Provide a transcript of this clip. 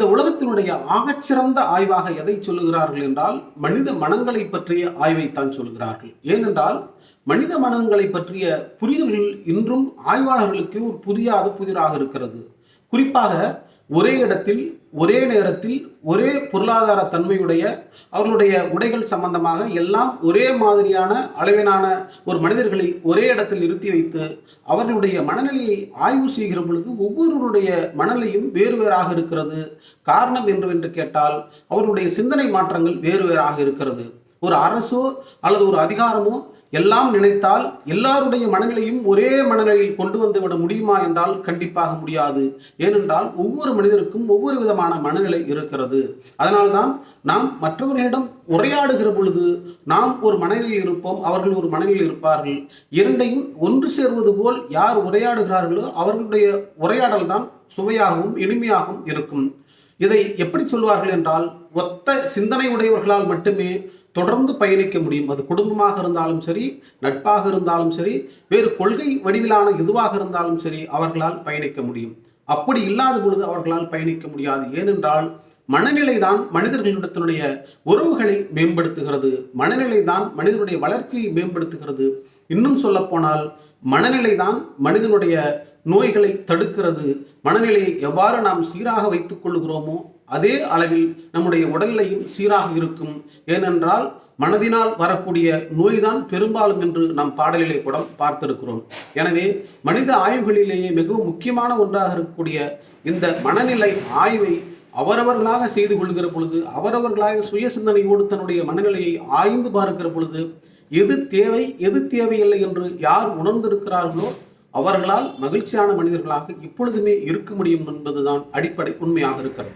இந்த உலகத்தினுடைய ஆகச்சிறந்த ஆய்வாக எதை சொல்லுகிறார்கள் என்றால் மனித மனங்களை பற்றிய ஆய்வைத்தான் சொல்கிறார்கள். ஏனென்றால் மனித மனங்களை பற்றிய புரிதல்கள் இன்றும் ஆய்வாளர்களுக்கு ஒரு புரியாத புதிராக இருக்கிறது. குறிப்பாக ஒரே இடத்தில் ஒரே நேரத்தில் ஒரே பொருளாதார தன்மையுடைய அவர்களுடைய உடைகள் சம்பந்தமாக எல்லாம் ஒரே மாதிரியான அளவிலான ஒரு மனிதர்களை ஒரே இடத்தில் நிறுத்தி வைத்து அவர்களுடைய மனநிலையை ஆய்வு செய்கிற பொழுது ஒவ்வொருவருடைய மனநிலையும் வேறு வேறாக இருக்கிறது. காரணம் என்று கேட்டால் அவர்களுடைய சிந்தனை மாற்றங்கள் வேறு வேறாக இருக்கிறது. ஒரு அரசோ அல்லது ஒரு அதிகாரமோ எல்லாம் நினைத்தால் எல்லாருடைய மனநிலையும் ஒரே மனநிலையில் கொண்டு வந்துவிட முடியுமா என்றால் கண்டிப்பாக முடியாது. ஏனென்றால் ஒவ்வொரு மனிதருக்கும் ஒவ்வொரு விதமான மனநிலை இருக்கிறது. அதனால்தான் நாம் மற்றவர்களிடம் உரையாடுகிற பொழுது நாம் ஒரு மனநிலையில் இருப்போம், அவர்கள் ஒரு மனநிலையில் இருப்பார்கள். இரண்டையும் ஒன்று சேர்வது போல் யார் உரையாடுகிறார்களோ அவர்களுடைய உரையாடல் தான் சுவையாகவும் இனிமையாகவும் இருக்கும். இதை எப்படி சொல்வார்கள் என்றால், ஒத்த சிந்தனை உடையவர்களால் மட்டுமே தொடர்ந்து பயணிக்க முடியும். அது குடும்பமாக இருந்தாலும் சரி, நட்பாக இருந்தாலும் சரி, வேறு கொள்கை வடிவிலான எதுவாக இருந்தாலும் சரி, அவர்களால் பயணிக்க முடியும். அப்படி இல்லாத பொழுது அவர்களால் பயணிக்க முடியாது. ஏனென்றால் மனநிலை தான் மனிதர்களிடத்தினுடைய உறவுகளை மேம்படுத்துகிறது. மனநிலை தான் மனிதனுடைய வளர்ச்சியை மேம்படுத்துகிறது. இன்னும் சொல்ல போனால் மனநிலை தான் மனிதனுடைய நோய்களை தடுக்கிறது. மனநிலையை எவ்வாறு நாம் சீராக வைத்துக் கொள்கிறோமோ அதே அளவில் நம்முடைய உடல்நிலையும் சீராக இருக்கும். ஏனென்றால் மனதினால் வரக்கூடிய நோய்தான் பெரும்பாலும் என்று நாம் பாடலிலே கூட பார்த்திருக்கிறோம். எனவே மனித ஆய்வுகளிலேயே மிகவும் முக்கியமான ஒன்றாக இருக்கக்கூடிய இந்த மனநிலை ஆய்வை அவரவர்களாக செய்து கொள்கிற பொழுது, அவரவர்களாக சுய சிந்தனையோடு தன்னுடைய மனநிலையை ஆய்ந்து பார்க்கிற பொழுது எது தேவை எது தேவையில்லை என்று யார் உணர்ந்திருக்கிறார்களோ அவர்களால் மகிழ்ச்சியான மனிதர்களாக இப்பொழுதுமே இருக்க முடியும் என்பதுதான் அடிப்படை உண்மையாக இருக்கிறது.